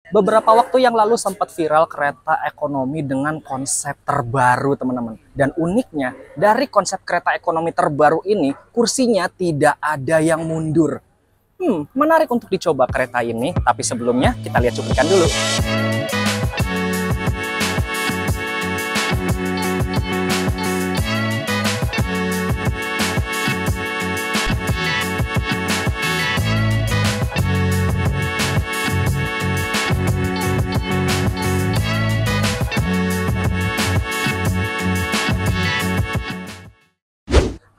Beberapa waktu yang lalu sempat viral kereta ekonomi dengan konsep terbaru, teman-teman. Dan uniknya, dari konsep kereta ekonomi terbaru ini, kursinya tidak ada yang mundur. Menarik untuk dicoba kereta ini, tapi sebelumnya kita lihat cuplikan dulu.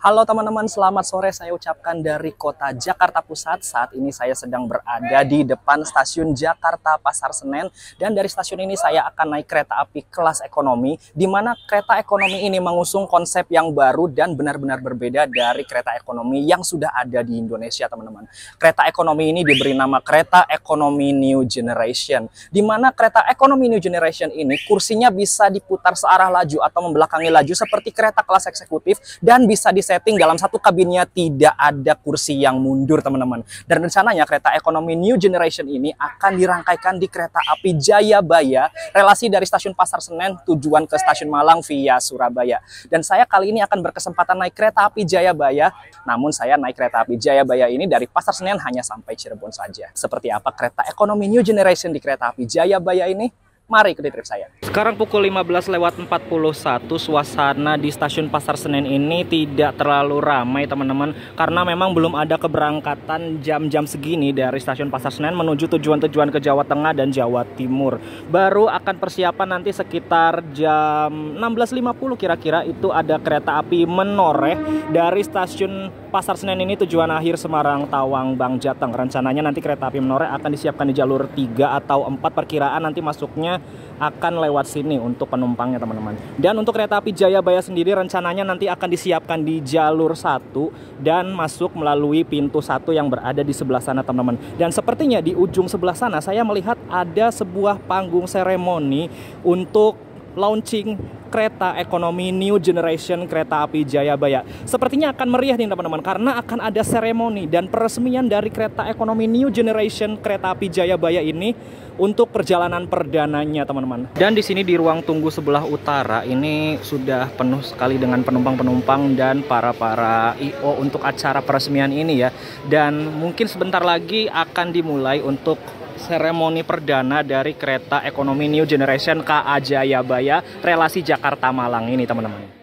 Halo teman-teman, selamat sore saya ucapkan dari kota Jakarta Pusat. Saat ini saya sedang berada di depan stasiun Jakarta Pasar Senen. Dan dari stasiun ini saya akan naik kereta api kelas ekonomi, di mana kereta ekonomi ini mengusung konsep yang baru dan benar-benar berbeda dari kereta ekonomi yang sudah ada di Indonesia, teman-teman. Kereta ekonomi ini diberi nama Kereta Ekonomi New Generation, di mana kereta ekonomi New Generation ini kursinya bisa diputar searah laju atau membelakangi laju seperti kereta kelas eksekutif, dan bisa setting dalam satu kabinnya tidak ada kursi yang mundur, teman-teman. Dan rencananya kereta ekonomi New Generation ini akan dirangkaikan di kereta api Jayabaya, relasi dari stasiun Pasar Senen tujuan ke stasiun Malang via Surabaya. Dan saya kali ini akan berkesempatan naik kereta api Jayabaya. Namun saya naik kereta api Jayabaya ini dari Pasar Senen hanya sampai Cirebon saja. Seperti apa kereta ekonomi New Generation di kereta api Jayabaya ini? Mari ikuti trip saya. Sekarang pukul 15:41, suasana di stasiun Pasar Senen ini tidak terlalu ramai, teman-teman, karena memang belum ada keberangkatan jam-jam segini dari stasiun Pasar Senen menuju tujuan-tujuan ke Jawa Tengah dan Jawa Timur. Baru akan persiapan nanti sekitar jam 16.50 kira-kira itu ada kereta api menoreh dari stasiun Pasar Senen ini tujuan akhir Semarang, Tawang, Bang Jateng. Rencananya nanti kereta api menoreh akan disiapkan di jalur 3 atau 4, perkiraan nanti masuknya akan lewat sini untuk penumpangnya, teman-teman. Dan untuk kereta api Jayabaya sendiri rencananya nanti akan disiapkan di jalur 1 dan masuk melalui pintu 1 yang berada di sebelah sana, teman-teman. Dan sepertinya di ujung sebelah sana saya melihat ada sebuah panggung seremoni untuk launching kereta ekonomi New Generation kereta api Jayabaya. Sepertinya akan meriah nih, teman-teman, karena akan ada seremoni dan peresmian dari kereta ekonomi New Generation kereta api Jayabaya ini untuk perjalanan perdananya, teman-teman. Dan di sini di ruang tunggu sebelah utara ini sudah penuh sekali dengan penumpang-penumpang dan para IO untuk acara peresmian ini ya. Dan mungkin sebentar lagi akan dimulai untuk seremoni perdana dari kereta ekonomi New Generation KA Jayabaya relasi Jakarta Malang ini, teman-teman.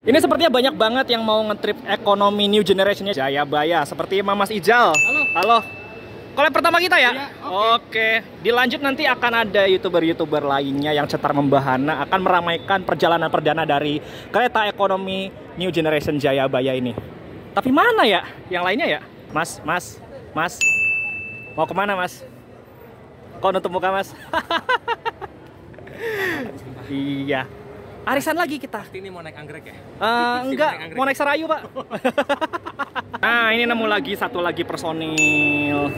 Ini sepertinya banyak banget yang mau ngetrip ekonomi New Generation-nya Jayabaya. Seperti Mas Ijal. Halo. Halo. Collab pertama kita ya? Iya, oke. Dilanjut nanti akan ada YouTuber-YouTuber lainnya yang cetar membahana akan meramaikan perjalanan perdana dari kereta ekonomi New Generation Jayabaya ini. Tapi mana ya yang lainnya ya? Mas. Mau kemana, Mas? Kok nutup muka, Mas? Iya. Arisan lagi kita. Ini mau naik anggrek ya? Enggak, mau naik Serayu, Pak. Nah, ini nemu lagi satu lagi personil.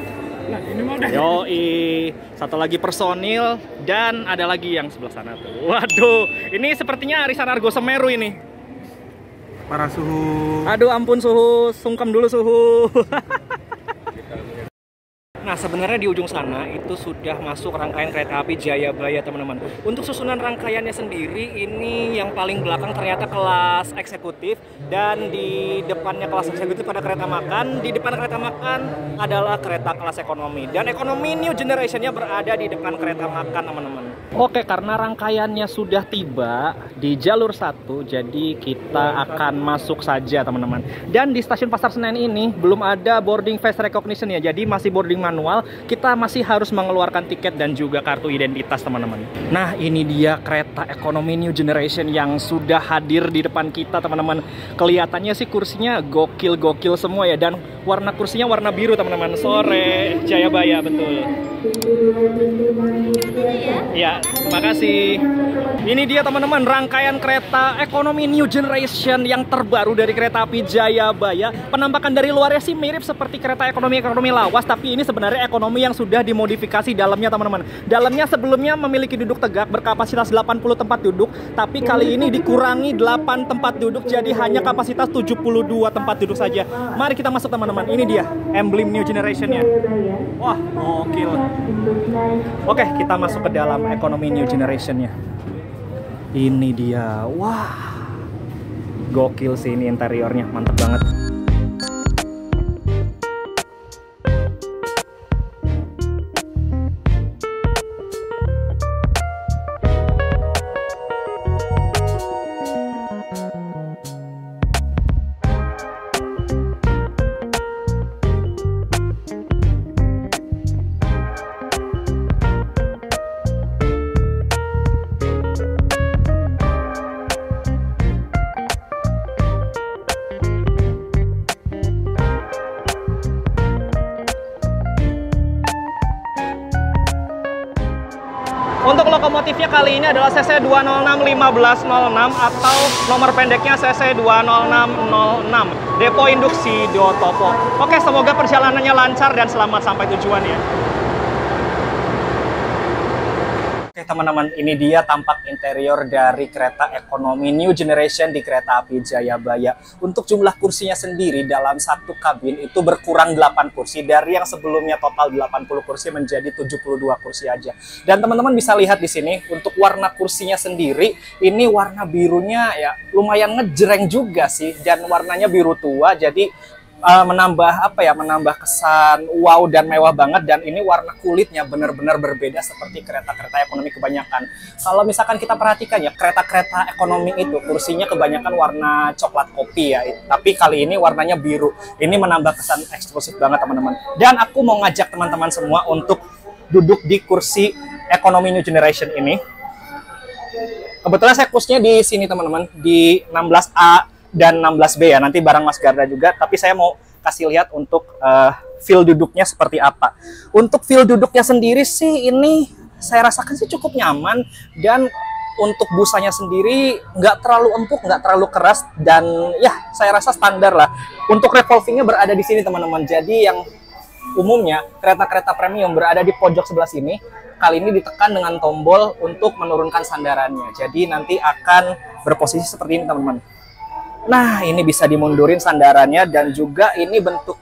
Nah, ini mau udah. Yoi, satu lagi personil dan ada lagi yang sebelah sana tuh. Waduh, ini sepertinya arisan Argo Semeru ini. Para suhu. Aduh, ampun suhu, sungkem dulu suhu. Nah, sebenarnya di ujung sana itu sudah masuk rangkaian kereta api Jayabaya, teman-teman. Untuk susunan rangkaiannya sendiri ini yang paling belakang ternyata kelas eksekutif, dan di depannya kelas eksekutif ada kereta makan, di depan kereta makan adalah kereta kelas ekonomi. Dan ekonomi New Generation-nya berada di depan kereta makan, teman-teman. Oke, karena rangkaiannya sudah tiba di jalur 1, jadi kita akan masuk saja, teman-teman. Dan di stasiun Pasar Senen ini belum ada boarding face recognition ya, jadi masih boarding manual. Kita masih harus mengeluarkan tiket dan juga kartu identitas, teman-teman. Nah, ini dia kereta ekonomi New Generation yang sudah hadir di depan kita, teman-teman. Kelihatannya sih kursinya gokil-gokil semua ya, dan warna kursinya warna biru, teman-teman. Sore Jayabaya, betul. Ya, terima kasih. Ini dia teman-teman rangkaian kereta ekonomi New Generation yang terbaru dari Kereta Api Jayabaya. Penampakan dari luarnya sih mirip seperti kereta ekonomi lawas, tapi ini sebenarnya ekonomi yang sudah dimodifikasi dalamnya teman-teman. Dalamnya sebelumnya memiliki duduk tegak berkapasitas 80 tempat duduk, tapi kali ini dikurangi 8 tempat duduk jadi hanya kapasitas 72 tempat duduk saja. Mari kita masuk teman-teman. Ini dia emblem New Generation-nya. Wah, gokil. Oke, kita masuk ke dalam ekonomi New Generation-nya. Ini dia. Wah. Gokil sih ini interiornya, mantap banget. Untuk lokomotifnya kali ini adalah CC 206-1506 atau nomor pendeknya CC 20606 Depo Induksi Dotopo. Oke, semoga perjalanannya lancar dan selamat sampai tujuan ya. Oke teman-teman, ini dia tampak interior dari kereta ekonomi New Generation di Kereta Api Jayabaya. Untuk jumlah kursinya sendiri dalam satu kabin itu berkurang 8 kursi dari yang sebelumnya total 80 kursi menjadi 72 kursi aja. Dan teman-teman bisa lihat di sini untuk warna kursinya sendiri ini warna birunya ya lumayan ngejreng juga sih, dan warnanya biru tua jadi menambah menambah kesan wow dan mewah banget. Dan ini warna kulitnya benar-benar berbeda seperti kereta-kereta ekonomi kebanyakan. Kalau misalkan kita perhatikan ya, kereta-kereta ekonomi itu kursinya kebanyakan warna coklat kopi ya, tapi kali ini warnanya biru. Ini menambah kesan eksklusif banget teman-teman. Dan aku mau ngajak teman-teman semua untuk duduk di kursi ekonomi New Generation ini. Kebetulan saya kursinya di sini teman-teman, di 16A dan 16B ya, nanti bareng Mas Garda juga, tapi saya mau kasih lihat untuk feel duduknya seperti apa. Untuk feel duduknya sendiri sih ini saya rasakan sih cukup nyaman, dan untuk busanya sendiri nggak terlalu empuk, nggak terlalu keras, dan ya saya rasa standar lah. Untuk revolvingnya berada di sini teman-teman, jadi yang umumnya kereta-kereta premium berada di pojok sebelah sini, kali ini ditekan dengan tombol untuk menurunkan sandarannya, jadi nanti akan berposisi seperti ini teman-teman. Nah, ini bisa dimundurin sandarannya, dan juga ini bentuk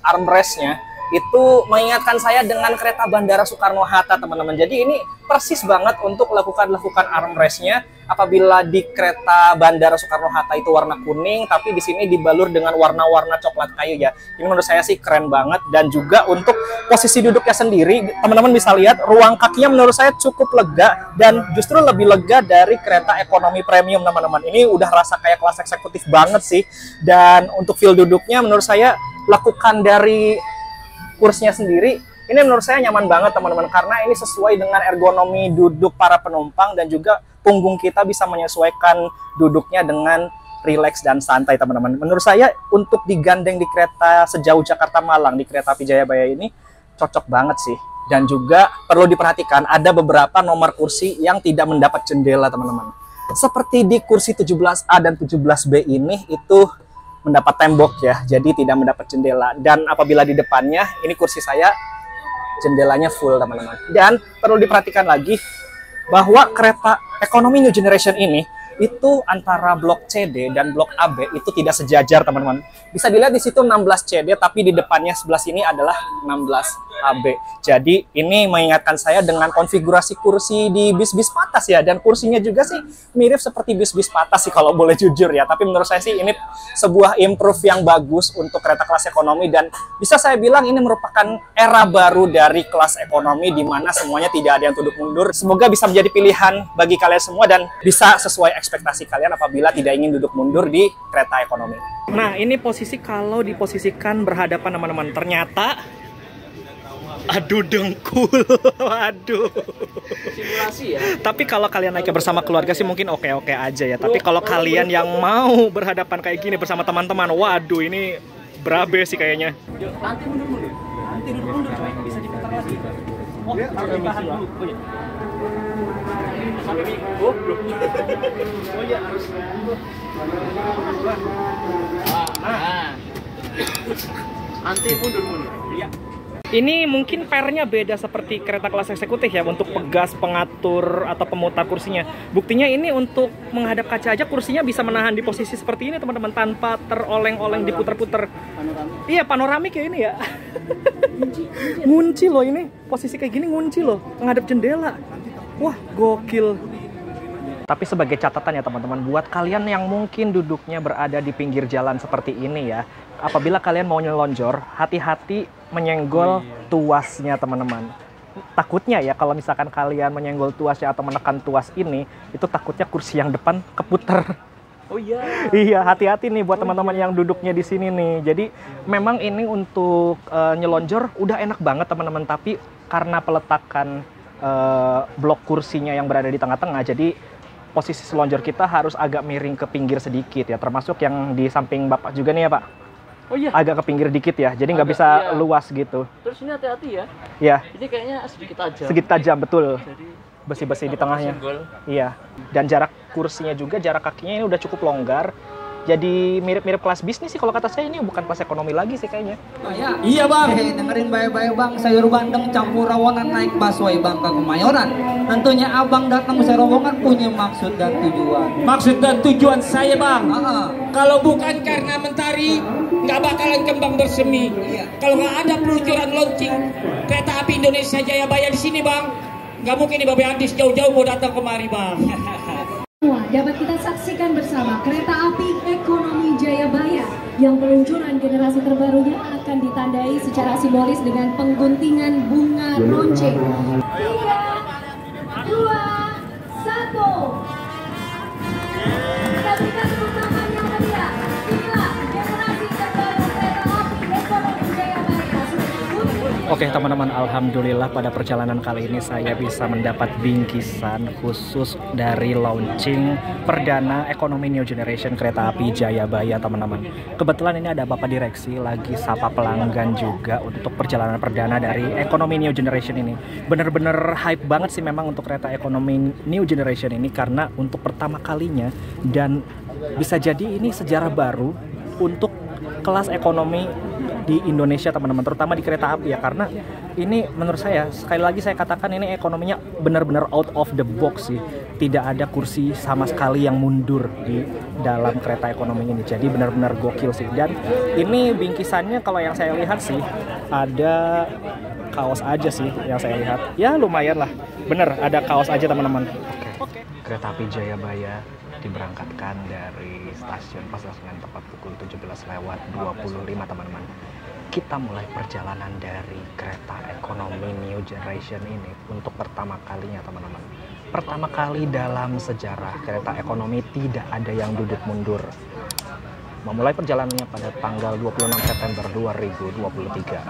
armrestnya itu mengingatkan saya dengan kereta Bandara Soekarno-Hatta teman-teman. Jadi ini persis banget untuk lakukan armrestnya. Apabila di kereta Bandara Soekarno-Hatta itu warna kuning, tapi di sini dibalur dengan warna-warna coklat kayu ya. Ini menurut saya sih keren banget. Dan juga untuk posisi duduknya sendiri, teman-teman bisa lihat ruang kakinya menurut saya cukup lega, dan justru lebih lega dari kereta ekonomi premium teman-teman. Ini udah rasa kayak kelas eksekutif banget sih. Dan untuk feel duduknya menurut saya lakukan dari kursinya sendiri ini menurut saya nyaman banget teman-teman, karena ini sesuai dengan ergonomi duduk para penumpang, dan juga punggung kita bisa menyesuaikan duduknya dengan rileks dan santai teman-teman. Menurut saya untuk digandeng di kereta sejauh Jakarta Malang di Kereta Api Jayabaya ini cocok banget sih. Dan juga perlu diperhatikan ada beberapa nomor kursi yang tidak mendapat jendela teman-teman. Seperti di kursi 17A dan 17B ini itu mendapat tembok ya, jadi tidak mendapat jendela. Dan apabila di depannya, ini kursi saya, jendelanya full teman-teman. Dan perlu diperhatikan lagi bahwa kereta ekonomi New Generation ini itu antara blok CD dan blok AB itu tidak sejajar teman-teman. Bisa dilihat di situ 16 CD, tapi di depannya sebelah sini adalah 16 AB. Jadi ini mengingatkan saya dengan konfigurasi kursi di bis-bis patas ya, dan kursinya juga sih mirip seperti bis-bis patas sih kalau boleh jujur ya. Tapi menurut saya sih ini sebuah improve yang bagus untuk kereta kelas ekonomi, dan bisa saya bilang ini merupakan era baru dari kelas ekonomi di mana semuanya tidak ada yang tunduk mundur. Semoga bisa menjadi pilihan bagi kalian semua dan bisa sesuai ekspektasi kalian apabila tidak ingin duduk mundur di kereta ekonomi. Nah, ini posisi kalau diposisikan berhadapan teman-teman, ternyata aduh dengkul, aduh. Simulasi ya. Tapi kalau kalian naiknya bersama keluarga sih mungkin oke-oke aja ya. Tapi kalau kalian yang mau berhadapan kayak gini bersama teman-teman, waduh ini berabe sih kayaknya. Nanti mundur-mundur. Nanti duduk mundur coy, bisa diputar lagi. Oh, sampai tahan dulu. Oh iya. Sampai minggu. Oh iya, harus. Nanti mundur. Iya. Ini mungkin pernya beda seperti kereta kelas eksekutif ya untuk pegas, pengatur, atau pemutar kursinya. Buktinya ini untuk menghadap kaca aja kursinya bisa menahan di posisi seperti ini teman-teman tanpa teroleng-oleng diputer-puter. Iya, panoramik ya ini ya. Ngunci loh ini, posisi kayak gini ngunci loh, menghadap jendela. Wah, gokil. Tapi sebagai catatan ya teman-teman, buat kalian yang mungkin duduknya berada di pinggir jalan seperti ini ya, apabila kalian mau nyelonjor, hati-hati menyenggol tuasnya teman-teman. Takutnya ya kalau misalkan kalian menyenggol tuasnya atau menekan tuas ini, itu takutnya kursi yang depan keputer. Oh iya. Iya, hati-hati nih buat teman-teman yang duduknya di sini nih. Jadi memang ini untuk nyelonjor udah enak banget teman-teman, tapi karena peletakan blok kursinya yang berada di tengah-tengah, jadi posisi selonjor kita harus agak miring ke pinggir sedikit ya, termasuk yang di samping Bapak juga nih ya Pak. Oh iya. Agak ke pinggir dikit ya, jadi nggak bisa iya. luas gitu. Terus ini hati-hati ya. Iya. Ini kayaknya sedikit tajam. Sedikit tajam, betul. Jadi Besi-besi di tengahnya. senggol. Iya. Dan jarak kursinya juga, jarak kakinya ini udah cukup longgar. Jadi mirip-mirip kelas bisnis sih kalau kata saya, ini bukan kelas ekonomi lagi sih kayaknya. Ya, iya bang, dengerin baik-baik bang, sayur bandeng campur rawonan naik busway bang ke Kemayoran. Tentunya abang datang serombongan punya maksud dan tujuan. Maksud dan tujuan saya bang, Ah, kalau bukan karena mentari, nggak bakalan kembang bersemi. Iya. Kalau nggak ada peluncuran launching kereta api Indonesia Jayabaya di sini bang, nggak mungkin nih Babe Andis jauh-jauh mau datang kemari bang. Semua dapat kita saksikan bersama kereta api ekonomi Jayabaya yang peluncuran generasi terbarunya akan ditandai secara simbolis dengan pengguntingan bunga lonceng. 3, 2, 1. Kita berikan tepuk tangan yang meriah. Inilah generasi terbaru kereta api ekonomi Jayabaya. Oke teman-teman, alhamdulillah pada perjalanan kali ini saya bisa mendapat bingkisan khusus dari launching perdana ekonomi New Generation kereta api Jayabaya teman-teman. Kebetulan ini ada Bapak Direksi lagi sapa pelanggan juga untuk perjalanan perdana dari ekonomi New Generation ini. Bener-bener hype banget sih memang untuk kereta ekonomi New Generation ini, karena untuk pertama kalinya dan bisa jadi ini sejarah baru untuk kelas ekonomi di Indonesia teman-teman, terutama di kereta api ya, karena ini menurut saya, sekali lagi saya katakan, ini ekonominya benar-benar out of the box sih, tidak ada kursi sama sekali yang mundur di dalam kereta ekonomi ini, jadi benar-benar gokil sih. Dan ini bingkisannya kalau yang saya lihat sih ada kaos aja sih yang saya lihat, ya lumayan lah, bener ada kaos aja teman-teman. Oke. Kereta api Jayabaya diberangkatkan dari stasiun Pasar Senen tepat pukul 17:25 teman-teman. Kita mulai perjalanan dari kereta ekonomi New Generation ini untuk pertama kalinya teman-teman. Pertama kali dalam sejarah kereta ekonomi tidak ada yang duduk mundur. Memulai perjalanannya pada tanggal 26 September 2023.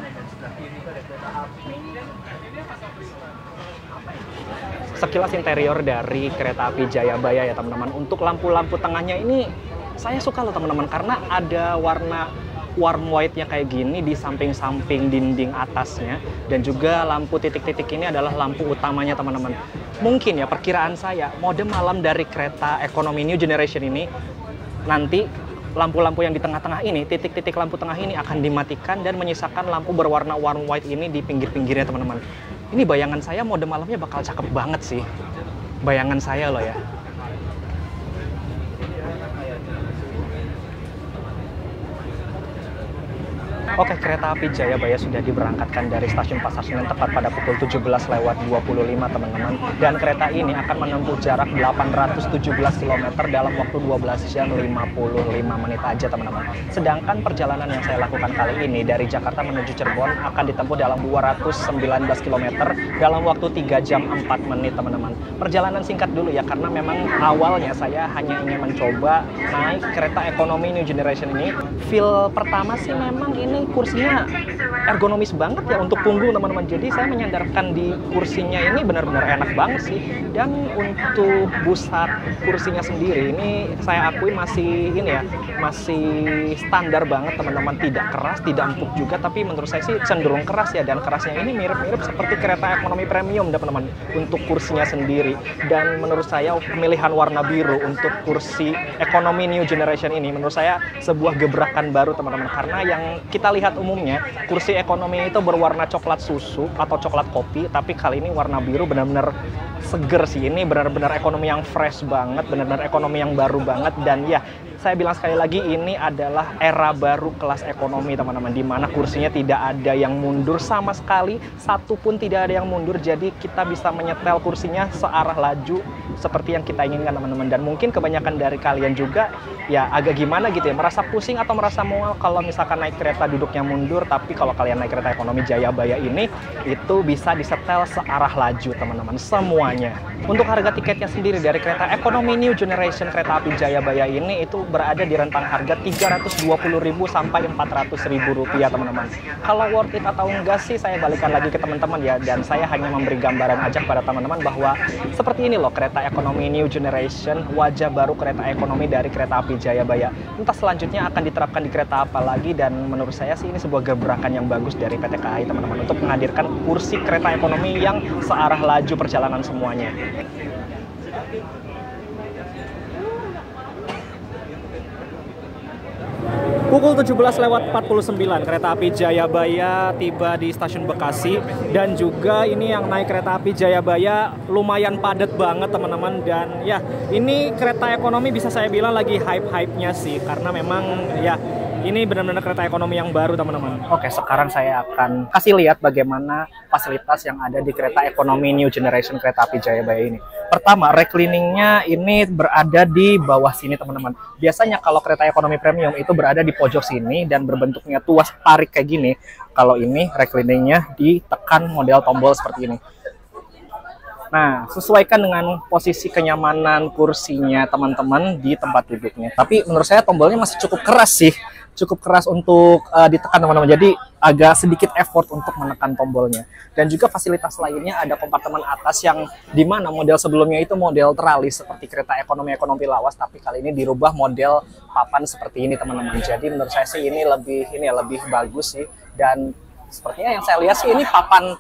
Sekilas interior dari kereta api Jayabaya ya teman-teman. Untuk lampu-lampu tengahnya ini saya suka loh teman-teman, karena ada warna warm white-nya kayak gini di samping-samping dinding atasnya, dan juga lampu titik-titik ini adalah lampu utamanya teman-teman. Mungkin ya perkiraan saya, mode malam dari kereta ekonomi New Generation ini nanti lampu-lampu yang di tengah-tengah ini, titik-titik lampu tengah ini akan dimatikan dan menyisakan lampu berwarna warm white ini di pinggir-pinggirnya teman-teman. Ini bayangan saya mode malamnya bakal cakep banget sih. Bayangan saya loh ya. Oke, kereta api Jayabaya sudah diberangkatkan dari stasiun Pasar Senen tepat pada pukul 17:25 teman-teman. Dan kereta ini akan menempuh jarak 817 km dalam waktu 12 jam 55 menit aja teman-teman. Sedangkan perjalanan yang saya lakukan kali ini dari Jakarta menuju Cirebon akan ditempuh dalam 219 km dalam waktu 3 jam 4 menit teman-teman. Perjalanan singkat dulu ya, karena memang awalnya saya hanya ingin mencoba naik kereta ekonomi New Generation ini. Feel pertama sih memang ini ini kursinya ergonomis banget ya untuk punggung teman-teman. Jadi saya menyandarkan di kursinya ini benar-benar enak banget sih. Dan untuk pusat kursinya sendiri ini saya akui masih ini ya, masih standar banget teman-teman, tidak keras, tidak empuk juga, tapi menurut saya sih cenderung keras ya. Dan kerasnya ini mirip-mirip seperti kereta ekonomi premium teman-teman untuk kursinya sendiri. Dan menurut saya pemilihan warna biru untuk kursi ekonomi new generation ini menurut saya sebuah gebrakan baru teman-teman, karena yang kita lihat umumnya kursi ekonomi itu berwarna coklat susu atau coklat kopi, tapi kali ini warna biru benar-benar seger sih. Ini benar-benar ekonomi yang fresh banget, benar-benar ekonomi yang baru banget. Dan ya, saya bilang sekali lagi, ini adalah era baru kelas ekonomi teman-teman, di mana kursinya tidak ada yang mundur sama sekali, satu pun tidak ada yang mundur. Jadi kita bisa menyetel kursinya searah laju seperti yang kita inginkan teman-teman. Dan mungkin kebanyakan dari kalian juga ya agak gimana gitu ya, merasa pusing atau merasa mual kalau misalkan naik kereta duduknya mundur. Tapi kalau kalian naik kereta ekonomi Jayabaya ini, itu bisa disetel searah laju teman-teman semuanya. Untuk harga tiketnya sendiri dari kereta ekonomi new generation kereta api Jayabaya ini itu berada di rentang harga 320.000 sampai 400.000 rupiah teman-teman. Kalau worth it atau enggak sih saya balikan lagi ke teman-teman ya, dan saya hanya memberi gambaran aja pada teman-teman bahwa seperti ini loh kereta ekonomi new generation, wajah baru kereta ekonomi dari kereta api Jayabaya. Entah selanjutnya akan diterapkan di kereta apa lagi, dan menurut saya sih ini sebuah gebrakan yang bagus dari PT KAI teman-teman untuk menghadirkan kursi kereta ekonomi yang searah laju perjalanan semuanya. Pukul 17:49 kereta api Jayabaya tiba di stasiun Bekasi, dan juga ini yang naik kereta api Jayabaya lumayan padat banget teman-teman. Dan ya, ini kereta ekonomi bisa saya bilang lagi hype-hype-nya sih, karena memang ya ini benar-benar kereta ekonomi yang baru teman-teman. Oke, sekarang saya akan kasih lihat bagaimana fasilitas yang ada di kereta ekonomi new generation kereta api Jayabaya ini. Pertama, recliningnya ini berada di bawah sini teman-teman. Biasanya kalau kereta ekonomi premium itu berada di pojok sini dan berbentuknya tuas tarik kayak gini. Kalau ini recliningnya ditekan model tombol seperti ini. Nah, sesuaikan dengan posisi kenyamanan kursinya teman-teman di tempat duduknya. Tapi menurut saya tombolnya masih cukup keras sih. Cukup keras untuk ditekan teman-teman. Jadi agak sedikit effort untuk menekan tombolnya. Dan juga fasilitas lainnya ada kompartemen atas yang dimana model sebelumnya itu model teralis seperti kereta ekonomi lawas, tapi kali ini dirubah model papan seperti ini teman-teman. Jadi menurut saya sih ini lebih bagus sih. Dan sepertinya yang saya lihat sih ini papan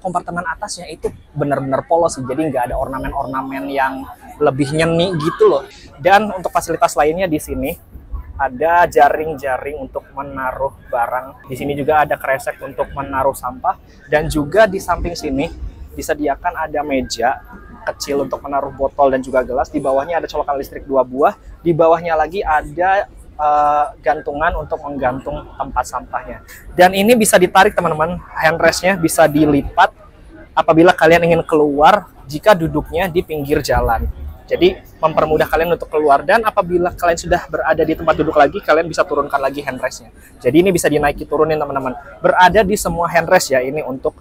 kompartemen atasnya itu benar-benar polos sih, jadi nggak ada ornamen-ornamen yang lebih nyeni gitu loh. Dan untuk fasilitas lainnya di sini ada jaring-jaring untuk menaruh barang. Di sini juga ada kresek untuk menaruh sampah, dan juga di samping sini disediakan ada meja kecil untuk menaruh botol dan juga gelas. Di bawahnya ada colokan listrik 2 buah. Di bawahnya lagi ada gantungan untuk menggantung tempat sampahnya. Dan ini bisa ditarik teman-teman, handrestnya bisa dilipat apabila kalian ingin keluar jika duduknya di pinggir jalan. Jadi mempermudah kalian untuk keluar, dan apabila kalian sudah berada di tempat duduk lagi, kalian bisa turunkan lagi handrestnya. Jadi ini bisa dinaiki turunin teman-teman. Berada di semua handrest ya ini untuk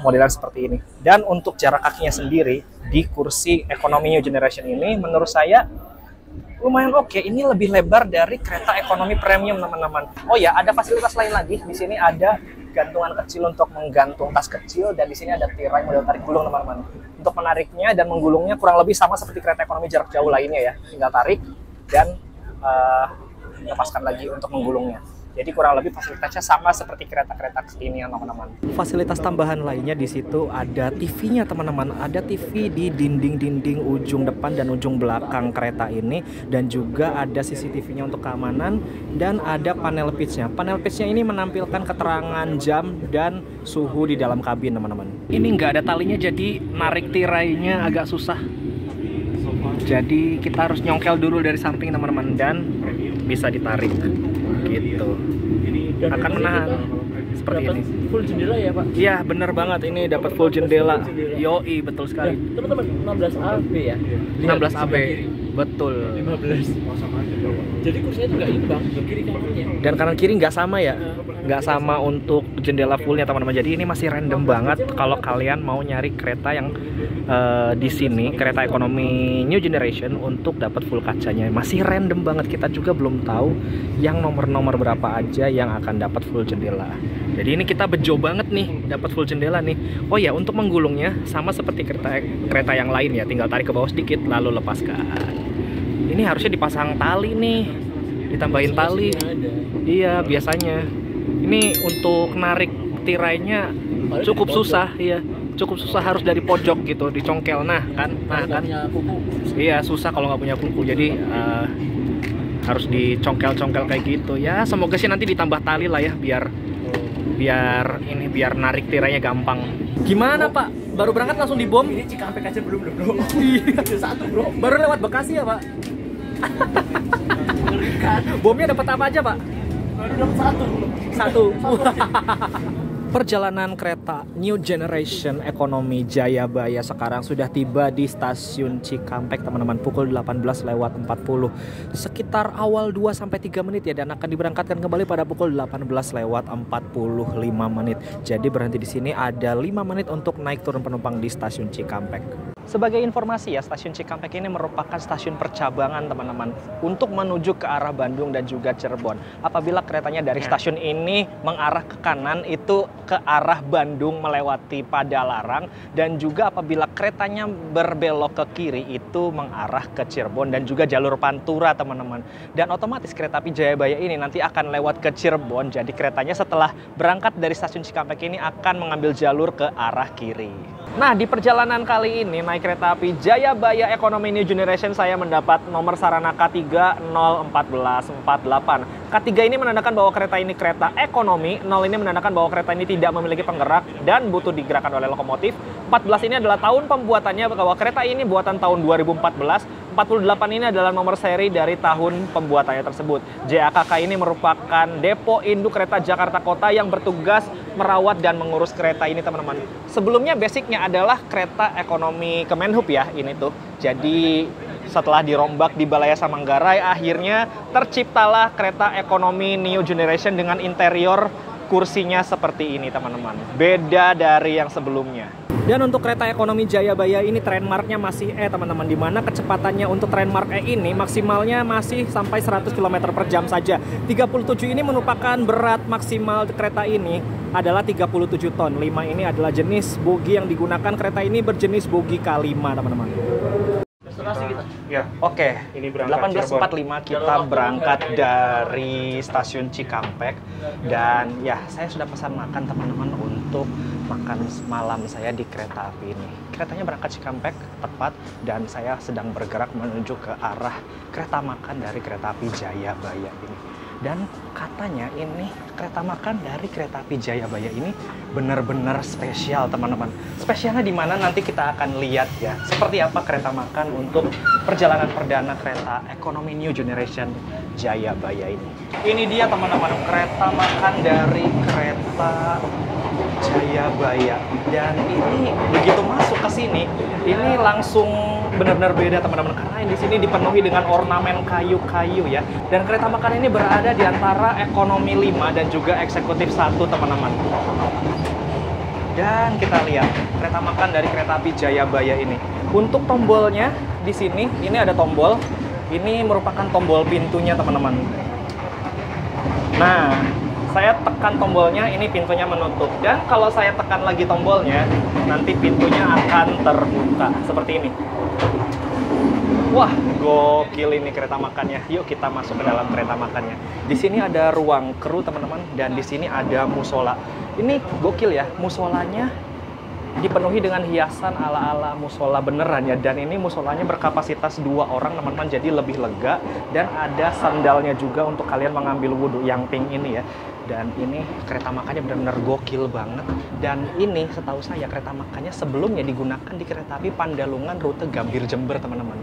modelan seperti ini. Dan untuk jarak kakinya sendiri di kursi ekonomi new generation ini menurut saya lumayan oke. Ini lebih lebar dari kereta ekonomi premium teman-teman. Oh ya, ada fasilitas lain lagi. Di sini ada gantungan kecil untuk menggantung tas kecil, dan di sini ada tirai model tarik gulung teman-teman. Untuk menariknya dan menggulungnya kurang lebih sama seperti kereta ekonomi jarak jauh lainnya ya. Tinggal tarik dan lepaskan lagi untuk menggulungnya. Jadi kurang lebih fasilitasnya sama seperti kereta-kereta kekinian teman-teman. Fasilitas tambahan lainnya di situ ada TV-nya teman-teman. Ada TV di dinding-dinding ujung depan dan ujung belakang kereta ini, dan juga ada CCTV-nya untuk keamanan, dan ada panel pitch-nya. Panel pitch-nya ini menampilkan keterangan jam dan suhu di dalam kabin teman-teman. Ini nggak ada talinya, jadi narik tirainya agak susah. Jadi kita harus nyongkel dulu dari samping teman-teman, dan bisa ditarik gitu. Akan menahan seperti ini. Full jendela ya Pak? Iya bener banget, ini dapat full jendela. Yoi, betul sekali. Teman-teman 16 AB ya? 16 AB. Betul. 15. Oh, sama aja. Jadi kursinya tuh nggak imbang, kiri kanannya. Dan kanan kiri nggak sama ya, nggak sama untuk jendela fullnya teman-teman. Jadi ini masih random banget kalau kalian mau nyari kereta yang di sini, kereta ekonomi New Generation untuk dapat full kacanya. Masih random banget, kita juga belum tahu yang nomor-nomor berapa aja yang akan dapat full jendela. Jadi ini kita bejo banget nih dapat full jendela nih. Oh ya, untuk menggulungnya sama seperti kereta yang lain ya, tinggal tarik ke bawah sedikit lalu lepaskan. Ini harusnya dipasang tali nih, ditambahin tali. Iya, biasanya. Ini untuk narik tirainya cukup susah, iya. Cukup susah, harus dari pojok gitu, dicongkel. Nah kan. Iya, susah kalau nggak punya kuku. Jadi harus dicongkel-congkel kayak gitu. Ya, semoga sih nanti ditambah tali lah ya, biar narik tirainya gampang. Gimana Pak? Baru berangkat langsung dibom? Ini Cikampek aja belum bro. Iya. Satu bro. Baru lewat Bekasi ya Pak? Bomnya dapat apa aja Pak? Baru dapat satu. Perjalanan kereta New Generation Ekonomi Jayabaya sekarang sudah tiba di stasiun Cikampek teman-teman, pukul 18:40. Sekitar awal 2-3 menit ya, dan akan diberangkatkan kembali pada pukul 18:45 menit. Jadi berhenti di sini ada 5 menit untuk naik turun penumpang di stasiun Cikampek. Sebagai informasi ya, stasiun Cikampek ini merupakan stasiun percabangan teman-teman untuk menuju ke arah Bandung dan juga Cirebon. Apabila keretanya dari stasiun ini mengarah ke kanan itu ke arah Bandung melewati Padalarang, dan juga apabila keretanya berbelok ke kiri itu mengarah ke Cirebon dan juga jalur Pantura teman-teman. Dan otomatis kereta api Jayabaya ini nanti akan lewat ke Cirebon, jadi keretanya setelah berangkat dari stasiun Cikampek ini akan mengambil jalur ke arah kiri. Nah, di perjalanan kali ini naik kereta api Jayabaya Ekonomi New Generation saya mendapat nomor sarana K3 01448. K3 ini menandakan bahwa kereta ini kereta ekonomi, 0 ini menandakan bahwa kereta ini tidak memiliki penggerak dan butuh digerakkan oleh lokomotif. 14 ini adalah tahun pembuatannya, bahwa kereta ini buatan tahun 2014. 48 ini adalah nomor seri dari tahun pembuatannya tersebut. JAKK ini merupakan depo induk kereta Jakarta Kota yang bertugas merawat dan mengurus kereta ini teman-teman. Sebelumnya basicnya adalah kereta ekonomi Kemenhub ya ini tuh. Jadi setelah dirombak di Balai Manggarai, akhirnya terciptalah kereta ekonomi New Generation dengan interior kursinya seperti ini teman-teman. Beda dari yang sebelumnya. Dan untuk kereta ekonomi Jayabaya ini trademarknya masih E teman-teman, dimana kecepatannya untuk trademark E ini maksimalnya masih sampai 100 km per jam saja. 37 ini merupakan berat maksimal kereta ini adalah 37 ton. 5 ini adalah jenis bogi yang digunakan, kereta ini berjenis bogi K5 teman-teman. Ya, oke. Ini 18:45 kita berangkat dari stasiun Cikampek, dan ya saya sudah pesan makan teman-teman untuk makan malam saya di kereta api ini. Keretanya berangkat Cikampek tepat, dan saya sedang bergerak menuju ke arah kereta makan dari kereta api Jayabaya ini. Dan katanya ini kereta makan dari kereta api Jayabaya ini benar-benar spesial teman-teman. Spesialnya di mana nanti kita akan lihat ya, seperti apa kereta makan untuk perjalanan perdana kereta ekonomi New Generation Jayabaya ini. Ini dia teman-teman, kereta makan dari kereta Jayabaya. Dan ini begitu masuk ke sini, ini langsung benar-benar beda teman-teman, karena di sini dipenuhi dengan ornamen kayu-kayu ya. Dan kereta makan ini berada di antara ekonomi 5 dan juga eksekutif 1 teman-teman. Dan kita lihat kereta makan dari kereta api Jayabaya ini. Untuk tombolnya di sini, ini ada tombol. Ini merupakan tombol pintunya teman-teman. Nah, saya tekan tombolnya, ini pintunya menutup. Dan kalau saya tekan lagi tombolnya, nanti pintunya akan terbuka seperti ini. Wah, gokil ini kereta makannya. Yuk kita masuk ke dalam kereta makannya. Di sini ada ruang kru teman-teman, dan di sini ada musola. Ini gokil ya, musolanya dipenuhi dengan hiasan ala-ala musola beneran ya. Dan ini musolanya berkapasitas 2 orang teman-teman, jadi lebih lega. Dan ada sandalnya juga untuk kalian mengambil wudhu yang pink ini ya. Dan ini kereta makannya benar-benar gokil banget. Dan ini setahu saya kereta makannya sebelumnya digunakan di kereta api Pandalungan rute Gambir Jember teman-teman.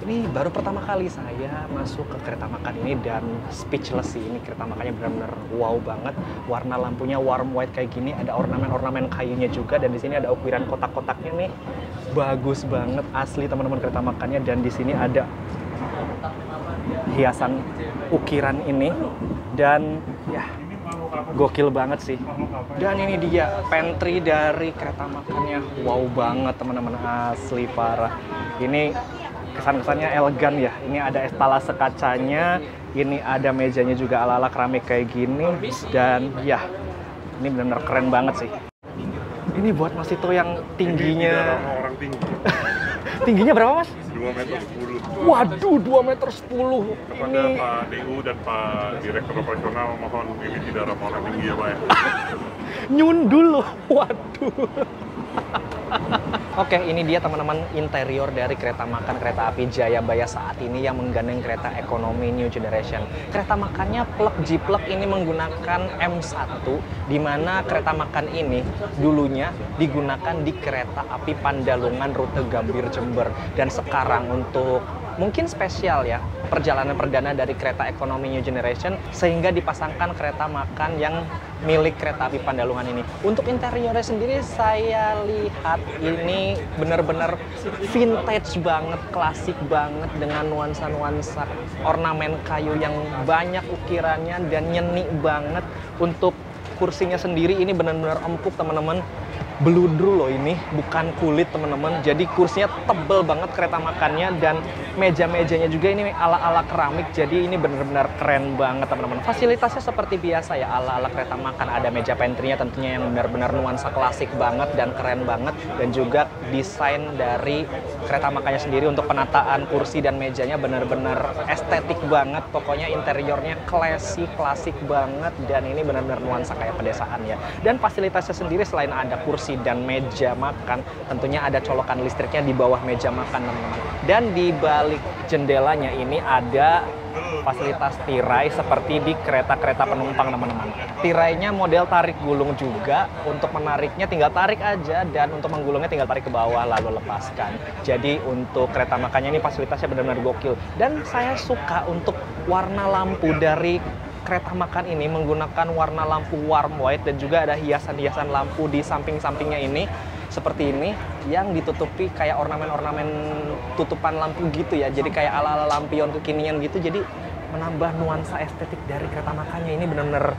Ini baru pertama kali saya masuk ke kereta makan ini, dan speechless sih, ini kereta makannya benar-benar wow banget. Warna lampunya warm white kayak gini, ada ornamen-ornamen kayunya juga, dan di sini ada ukiran kotak-kotaknya nih. Bagus banget asli teman-teman kereta makannya. Dan di sini ada hiasan ukiran ini. Dan ya gokil banget sih. Dan ini dia pantry dari kereta makannya. Wow banget teman-teman, asli parah. Ini kesan-kesannya elegan ya. Ini ada etalase kacanya, ini ada mejanya juga ala-ala keramik kayak gini. Dan ya, ini benar-benar keren banget sih. Ini buat Mas Ito yang tingginya... Orang tinggi. Tingginya berapa Mas? 2,10 meter. Waduh, 2,10 meter. Kepada Pak DU dan Pak Direktur Operasional, mohon ini tidak ramah orang tinggi ya Pak ya. Nyundul loh, waduh. Oke, ini dia teman-teman interior dari kereta makan kereta api Jayabaya saat ini yang menggandeng kereta ekonomi New Generation. Kereta makannya plug jiplek ini menggunakan M1, di mana kereta makan ini dulunya digunakan di kereta api Pandalungan rute Gambir Jember. Dan sekarang untuk mungkin spesial ya, perjalanan perdana dari kereta ekonomi New Generation, sehingga dipasangkan kereta makan yang milik kereta api Pandalungan ini. Untuk interiornya sendiri saya lihat ini benar-benar vintage banget, klasik banget dengan nuansa-nuansa ornamen kayu yang banyak ukirannya dan nyeni banget. Untuk kursinya sendiri ini benar-benar empuk teman-teman. Beludru loh ini, bukan kulit teman-teman. Jadi kursinya tebel banget kereta makannya, dan meja-mejanya juga ini ala-ala keramik. Jadi ini benar-benar keren banget teman-teman. Fasilitasnya seperti biasa ya, ala-ala kereta makan. Ada meja pantry-nya tentunya yang benar-benar nuansa klasik banget dan keren banget. Dan juga desain dari kereta makannya sendiri untuk penataan kursi dan mejanya benar-benar estetik banget. Pokoknya interiornya classy, klasik banget, dan ini benar-benar nuansa kayak pedesaan ya. Dan fasilitasnya sendiri selain ada kursi dan meja makan, tentunya ada colokan listriknya di bawah meja makan teman-teman. Dan di balik jendelanya ini ada fasilitas tirai seperti di kereta-kereta penumpang teman-teman. Tirainya model tarik gulung juga, untuk menariknya tinggal tarik aja, dan untuk menggulungnya tinggal tarik ke bawah lalu lepaskan. Jadi untuk kereta makannya ini fasilitasnya benar-benar gokil. Dan saya suka untuk warna lampu dari kereta makan ini menggunakan warna lampu warm white, dan juga ada hiasan-hiasan lampu di samping-sampingnya ini seperti ini yang ditutupi kayak ornamen-ornamen tutupan lampu gitu ya. Jadi kayak ala-ala lampion kekinian gitu. Jadi menambah nuansa estetik dari kereta makannya. Ini benar-benar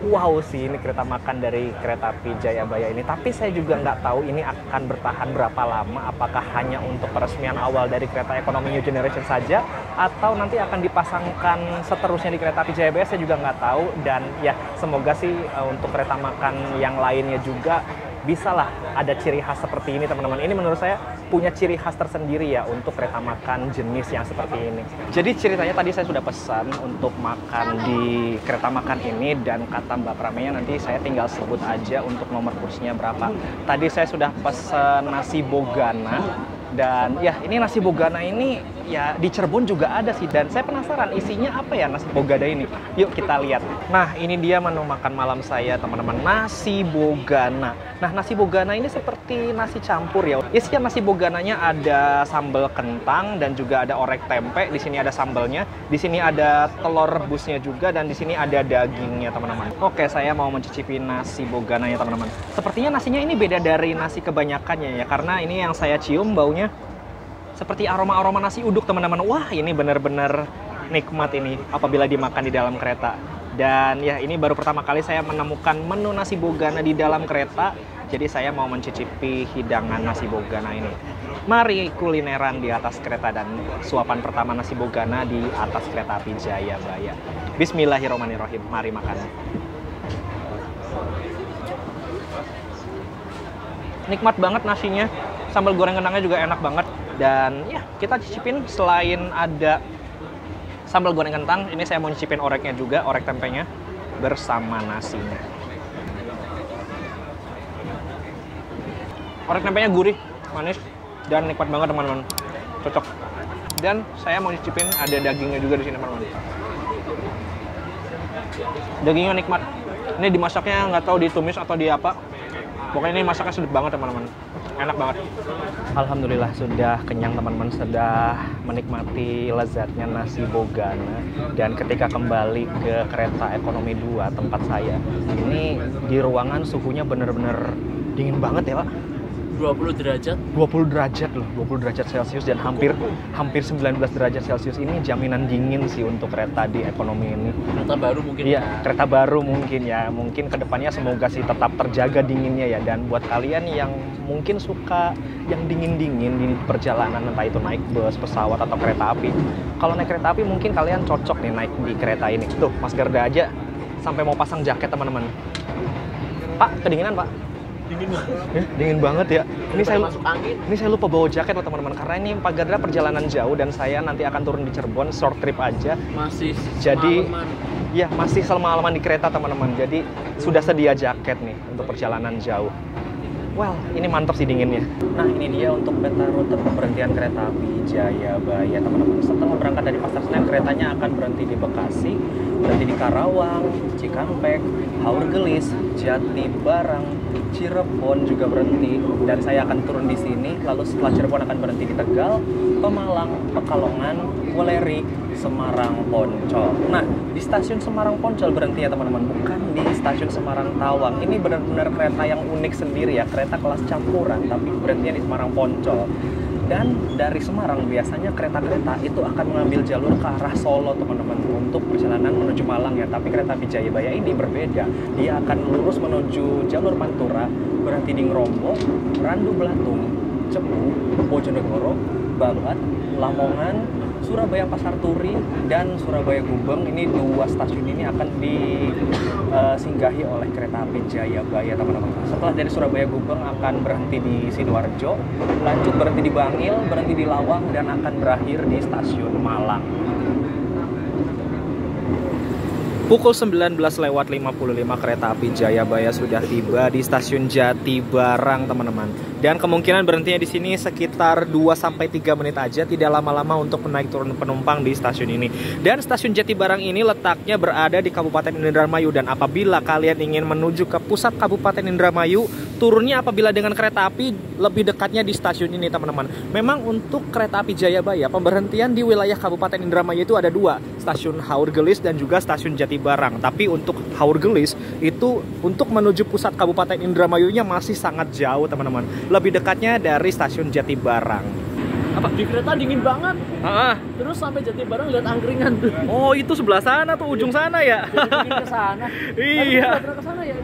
wow sih, ini kereta makan dari kereta api Jayabaya ini. Tapi saya juga nggak tahu ini akan bertahan berapa lama. Apakah hanya untuk peresmian awal dari kereta ekonomi New Generation saja, atau nanti akan dipasangkan seterusnya di kereta api Jayabaya, saya juga nggak tahu. Dan ya semoga sih untuk kereta makan yang lainnya juga bisalah ada ciri khas seperti ini teman-teman. Ini menurut saya punya ciri khas tersendiri ya untuk kereta makan jenis yang seperti ini. Jadi ceritanya tadi saya sudah pesan untuk makan di kereta makan ini, dan kata Mbak Pramenya nanti saya tinggal sebut aja untuk nomor kursinya berapa. Tadi saya sudah pesan nasi bogana. Dan ya ini nasi bogana ini ya di Cirebon juga ada sih, dan saya penasaran isinya apa ya nasi bogana ini. Yuk kita lihat. Nah ini dia menu makan malam saya teman-teman, nasi bogana. Nah nasi bogana ini seperti nasi campur ya. Isian nasi bogananya ada sambal kentang dan juga ada orek tempe. Di sini ada sambalnya, di sini ada telur rebusnya juga, dan di sini ada dagingnya teman-teman. Oke, saya mau mencicipi nasi bogananya teman-teman. Sepertinya nasinya ini beda dari nasi kebanyakannya ya, karena ini yang saya cium baunya seperti aroma-aroma nasi uduk teman-teman. Wah ini benar-benar nikmat ini apabila dimakan di dalam kereta. Dan ya ini baru pertama kali saya menemukan menu nasi bogana di dalam kereta. Jadi saya mau mencicipi hidangan nasi bogana ini. Mari kulineran di atas kereta, dan suapan pertama nasi bogana di atas kereta api Jayabaya. Bismillahirrahmanirrahim, mari makan. Nikmat banget nasinya, sambal goreng kentangnya juga enak banget. Dan ya kita cicipin, selain ada sambal goreng kentang, ini saya mau cicipin oreknya juga, orek tempenya bersama nasinya. Orek tempenya gurih, manis, dan nikmat banget teman-teman, cocok. Dan saya mau cicipin ada dagingnya juga di sini teman-teman. Dagingnya nikmat. Ini dimasaknya nggak tahu ditumis atau di apa. Pokoknya ini masaknya sedap banget teman-teman. Enak banget. Alhamdulillah sudah kenyang teman-teman, sudah menikmati lezatnya nasi bogana. Dan ketika kembali ke kereta ekonomi 2 tempat saya, ini di ruangan suhunya bener-bener dingin banget ya Pak. 20 derajat. 20 derajat loh, 20 derajat Celcius dan hampir 19 derajat Celcius. Ini jaminan dingin sih untuk kereta di ekonomi ini. Kereta baru mungkin. Iya, kereta baru mungkin ya. Mungkin kedepannya semoga sih tetap terjaga dinginnya ya. Dan buat kalian yang mungkin suka yang dingin-dingin di perjalanan, entah itu naik bus, pesawat, atau kereta api. Kalau naik kereta api mungkin kalian cocok nih naik di kereta ini. Tuh, Mas Garda aja sampai mau pasang jaket teman-teman. Pak, kedinginan Pak? Dingin banget. Dingin banget ya. Masuk angin. Ini saya lupa bawa jaket loh teman-teman, karena ini Pak Garda perjalanan jauh dan saya nanti akan turun di Cirebon, short trip aja. Masih Jadi semalaman. ya masih semalaman di kereta teman-teman. Jadi sudah sedia jaket nih untuk perjalanan jauh. Well, ini mantap sih dinginnya. Nah, ini dia untuk peta rute pemberhentian kereta api Jayabaya teman-teman. Setelah berangkat dari Pasar Senen, keretanya akan berhenti di Bekasi, berhenti di Karawang, Cikampek, Haurgelis, Jatibarang, Cirebon juga berhenti, dan saya akan turun di sini. Lalu setelah Cirebon akan berhenti di Tegal, Pemalang, Pekalongan, Weleri, Semarang, Poncol. Nah, di stasiun Semarang Poncol berhenti ya teman-teman, bukan di stasiun Semarang Tawang. Ini benar-benar kereta yang unik sendiri ya, kereta kelas campuran, tapi berhentinya di Semarang Poncol. Dan dari Semarang biasanya kereta-kereta itu akan mengambil jalur ke arah Solo teman-teman untuk perjalanan menuju Malang ya. Tapi kereta api Jayabaya ini berbeda. Dia akan lurus menuju jalur Pantura, berhenti di Ngrombo, Randu Belatung, Cepu, Bojonegoro, Babat, Lamongan, Surabaya Pasar Turi, dan Surabaya Gubeng. Ini dua stasiun ini akan disinggahi oleh kereta api Jayabaya teman-teman. Setelah dari Surabaya Gubeng akan berhenti di Sidoarjo, lanjut berhenti di Bangil, berhenti di Lawang, dan akan berakhir di stasiun Malang. Pukul 19:55 kereta api Jayabaya sudah tiba di stasiun Jatibarang teman-teman. Dan kemungkinan berhentinya di sini sekitar 2-3 menit aja, tidak lama-lama untuk menaik turun penumpang di stasiun ini. Dan stasiun Jatibarang ini letaknya berada di Kabupaten Indramayu, dan apabila kalian ingin menuju ke pusat Kabupaten Indramayu, turunnya apabila dengan kereta api lebih dekatnya di stasiun ini teman-teman. Memang untuk kereta api Jayabaya pemberhentian di wilayah Kabupaten Indramayu itu ada dua, stasiun Haurgelis dan juga stasiun Jatibarang. Tapi untuk Haurgelis itu untuk menuju pusat Kabupaten Indramayunya masih sangat jauh teman-teman. Lebih dekatnya dari stasiun Jatibarang. Apa di kereta dingin banget. Terus sampai Jatibarang lihat angkringan tuh. Oh, itu sebelah sana tuh, ujung sana ya. Jadi dingin ke sana. Iya. Ke sana ya.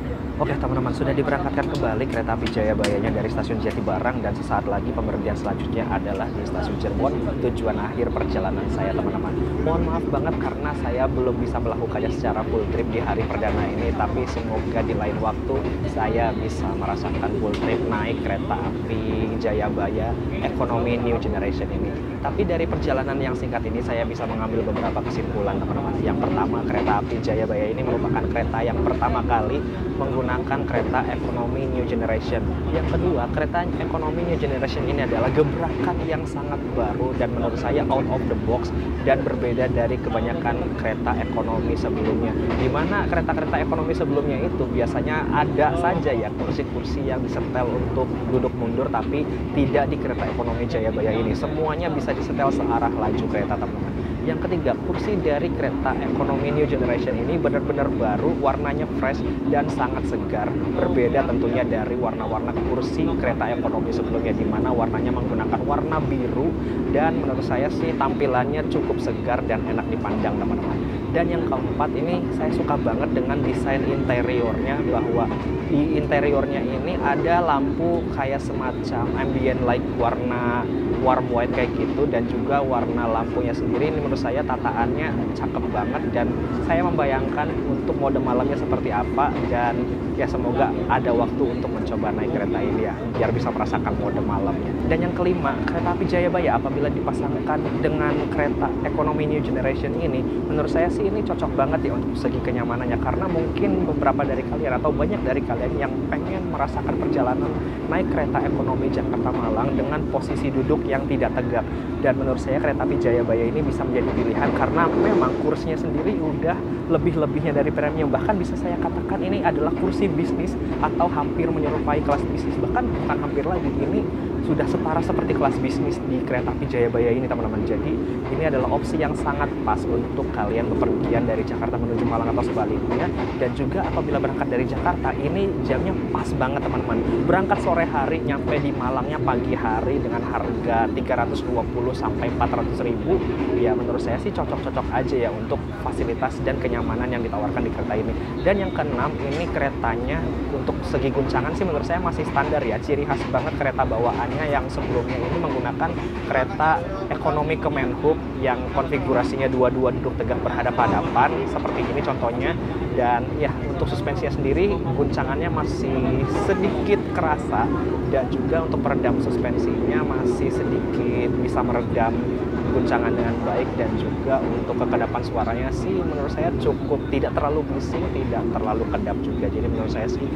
Oke teman-teman, sudah diberangkatkan kembali kereta api Jayabayanya dari stasiun Jatibarang, dan sesaat lagi pemberhentian selanjutnya adalah di stasiun Cirebon, tujuan akhir perjalanan saya teman-teman. Mohon maaf banget karena saya belum bisa melakukannya secara full trip di hari perdana ini, tapi semoga di lain waktu saya bisa merasakan full trip naik kereta api Jayabaya Ekonomi New Generation ini. Tapi dari perjalanan yang singkat ini saya bisa mengambil beberapa kesimpulan teman-teman. Yang pertama, kereta api Jayabaya ini merupakan kereta yang pertama kali menggunakan kereta ekonomi New Generation. Yang kedua, kereta ekonomi New Generation ini adalah gebrakan yang sangat baru dan menurut saya out of the box dan berbeda dari kebanyakan kereta ekonomi sebelumnya. Di mana kereta-kereta ekonomi sebelumnya itu biasanya ada saja ya kursi-kursi yang disetel untuk duduk mundur, tapi tidak di kereta ekonomi Jayabaya ini. Semuanya bisa disetel searah laju kereta teman-teman. Yang ketiga, kursi dari kereta ekonomi New Generation ini benar-benar baru, warnanya fresh dan sangat segar. Berbeda tentunya dari warna-warna kursi kereta ekonomi sebelumnya, di mana warnanya menggunakan warna biru dan menurut saya sih tampilannya cukup segar dan enak dipandang teman-teman. Dan yang keempat, ini saya suka banget dengan desain interiornya, bahwa di interiornya ini ada lampu kayak semacam ambient light warna warm white kayak gitu, dan juga warna lampunya sendiri ini menurut saya tataannya cakep banget, dan saya membayangkan untuk mode malamnya seperti apa, dan ya semoga ada waktu untuk mencoba naik kereta ini ya biar bisa merasakan mode malamnya. Dan yang kelima, kereta api Jayabaya apabila dipasangkan dengan kereta ekonomi New Generation ini, menurut saya sih ini cocok banget ya untuk segi kenyamanannya, karena mungkin beberapa dari kalian atau banyak dari kalian yang pengen merasakan perjalanan naik kereta ekonomi Jakarta Malang dengan posisi duduk yang tidak tegak. Dan menurut saya kereta api Jayabaya ini bisa menjadi pilihan karena memang kursinya sendiri udah lebih-lebihnya dari premium. Bahkan bisa saya katakan ini adalah kursi bisnis atau hampir menyerupai kelas bisnis, bahkan bukan hampir lagi, ini sudah setara seperti kelas bisnis di kereta api Jayabaya ini teman-teman. Jadi ini adalah opsi yang sangat pas untuk kalian bepergian dari Jakarta menuju Malang atau sebaliknya. Dan juga apabila berangkat dari Jakarta, ini jamnya pas banget teman-teman. Berangkat sore hari, nyampe di Malangnya pagi hari dengan harga 320 sampai 400 ribu. Ya menurut saya sih cocok-cocok aja ya untuk fasilitas dan kenyamanan yang ditawarkan di kereta ini. Dan yang keenam, ini keretanya untuk segi guncangan sih menurut saya masih standar ya. Ciri khas banget kereta bawaannya yang sebelumnya ini menggunakan kereta ekonomi Kemenhub yang konfigurasinya dua-dua duduk tegak berhadap-hadapan seperti ini contohnya. Dan ya untuk suspensinya sendiri guncangannya masih sedikit kerasa, dan juga untuk peredam suspensinya masih sedikit bisa meredam guncangan dengan baik. Dan juga untuk kekedapan suaranya sih menurut saya cukup, tidak terlalu bising, tidak terlalu kedap juga. Jadi menurut saya sih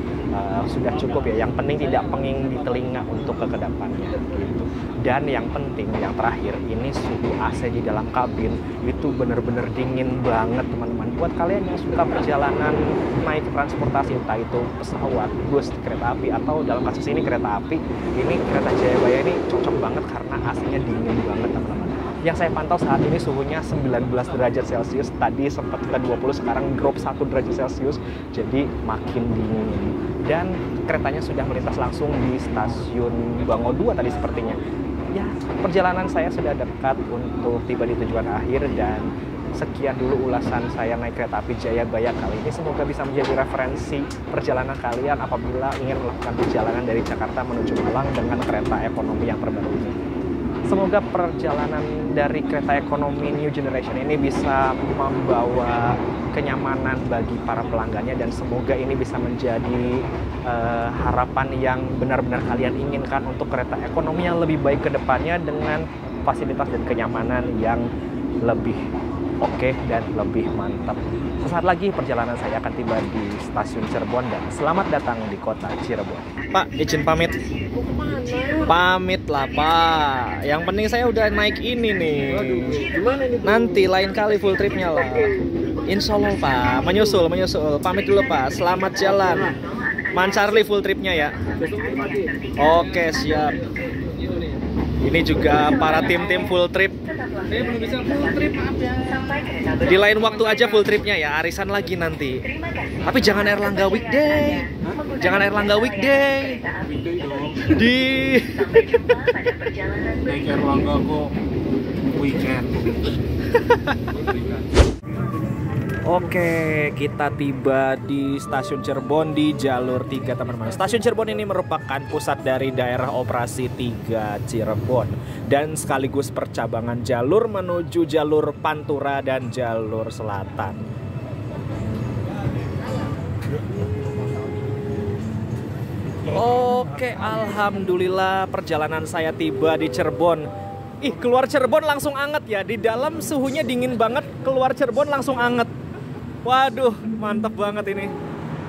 sudah cukup ya. Yang penting tidak penging di telinga untuk kekedapannya gitu. Dan yang penting, yang terakhir, ini suhu AC di dalam kabin itu benar-benar dingin banget teman-teman. Buat kalian yang suka perjalanan naik transportasi, entah itu pesawat, bus, kereta api, atau dalam kasus ini kereta api, ini kereta Jayabaya ini cocok banget karena AC-nya dingin banget teman-teman. Yang saya pantau saat ini suhunya 19 derajat Celcius, tadi sempat ke 20, sekarang drop 1 derajat Celcius, jadi makin dingin. Dan keretanya sudah melintas langsung di stasiun Bango 2 tadi sepertinya. Ya, perjalanan saya sudah dekat untuk tiba di tujuan akhir, dan sekian dulu ulasan saya naik kereta api Jayabaya kali ini. Semoga bisa menjadi referensi perjalanan kalian apabila ingin melakukan perjalanan dari Jakarta menuju Malang dengan kereta ekonomi yang terbaru ini. Semoga perjalanan dari kereta ekonomi New Generation ini bisa membawa kenyamanan bagi para pelanggannya, dan semoga ini bisa menjadi harapan yang benar-benar kalian inginkan untuk kereta ekonomi yang lebih baik ke depannya dengan fasilitas dan kenyamanan yang lebih oke dan lebih mantap. Sesaat lagi perjalanan saya akan tiba di stasiun Cirebon, dan selamat datang di kota Cirebon. Pak, izin pamit. Pamit lah Pak. Yang penting saya udah naik ini nih. Gimana ini? Nanti lain kali full tripnya lah. Insya Allah Pak. Menyusul. Pamit dulu Pak. Selamat jalan. Mancarli full tripnya ya. Oke siap. Ini juga para tim-tim full trip. Saya belum bisa full trip, maaf ya. Di lain waktu aja full tripnya ya, arisan lagi nanti. Tapi jangan Erlangga weekday. Jangan Erlangga weekday. Di Naik Erlangga kok weekend. Oke, kita tiba di stasiun Cirebon di jalur 3 teman-teman. Stasiun Cirebon ini merupakan pusat dari daerah operasi 3 Cirebon, dan sekaligus percabangan jalur menuju jalur Pantura dan jalur selatan. Oke, alhamdulillah perjalanan saya tiba di Cirebon. Ih, keluar Cirebon langsung anget ya. Di dalam suhunya dingin banget, keluar Cirebon langsung anget. Waduh, mantap banget ini.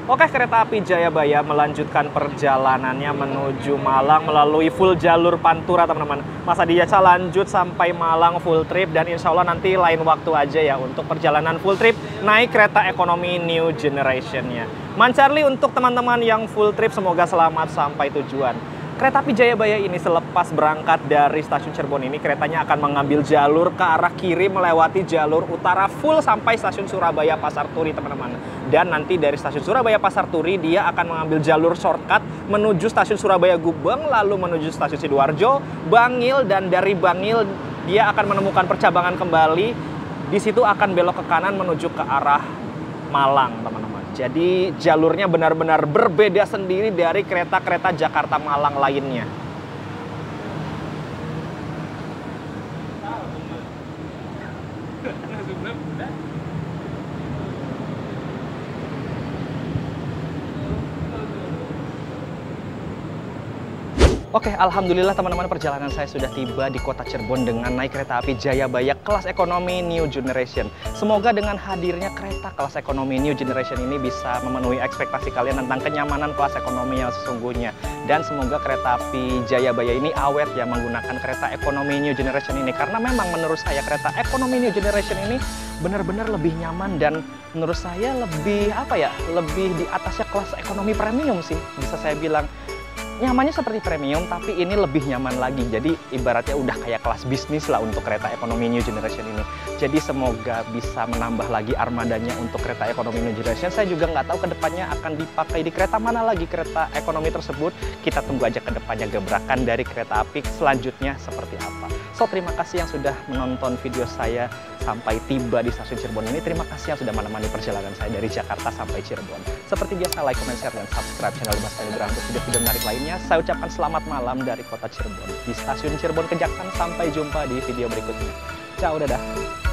Oke, kereta api Jayabaya melanjutkan perjalanannya menuju Malang melalui full jalur Pantura teman-teman. Masa Diaca lanjut sampai Malang full trip, dan insya Allah nanti lain waktu aja ya untuk perjalanan full trip naik kereta ekonomi New Generation-nya. Mancarli untuk teman-teman yang full trip, semoga selamat sampai tujuan. Kereta api Jayabaya ini selepas berangkat dari stasiun Cirebon ini, keretanya akan mengambil jalur ke arah kiri melewati jalur utara full sampai stasiun Surabaya Pasar Turi teman-teman. Dan nanti dari stasiun Surabaya Pasar Turi dia akan mengambil jalur shortcut menuju stasiun Surabaya Gubeng, lalu menuju stasiun Sidoarjo, Bangil, dan dari Bangil dia akan menemukan percabangan kembali. Di situ akan belok ke kanan menuju ke arah Malang teman-teman. Jadi jalurnya benar-benar berbeda sendiri dari kereta-kereta Jakarta Malang lainnya. Oke, alhamdulillah teman-teman, perjalanan saya sudah tiba di kota Cirebon dengan naik kereta api Jayabaya kelas ekonomi New Generation. Semoga dengan hadirnya kereta kelas ekonomi New Generation ini bisa memenuhi ekspektasi kalian tentang kenyamanan kelas ekonomi yang sesungguhnya. Dan semoga kereta api Jayabaya ini awet ya menggunakan kereta ekonomi New Generation ini. Karena memang menurut saya kereta ekonomi New Generation ini benar-benar lebih nyaman, dan menurut saya lebih lebih di atasnya kelas ekonomi premium sih, bisa saya bilang. nyamannya seperti premium, tapi ini lebih nyaman lagi. Jadi ibaratnya udah kayak kelas bisnis lah untuk kereta ekonomi New Generation ini. Jadi semoga bisa menambah lagi armadanya untuk kereta ekonomi New Generation. Saya juga nggak tahu kedepannya akan dipakai di kereta mana lagi kereta ekonomi tersebut. Kita tunggu aja kedepannya gebrakan dari kereta api selanjutnya seperti apa. So, terima kasih yang sudah menonton video saya sampai tiba di stasiun Cirebon ini. Terima kasih yang sudah menemani perjalanan saya dari Jakarta sampai Cirebon. Seperti biasa, like, comment, share, dan subscribe channel Dimas Telegram untuk video-video menarik lainnya. Saya ucapkan selamat malam dari kota Cirebon, di stasiun Cirebon Kejaksaan. Sampai jumpa di video berikutnya. Ciao, dadah.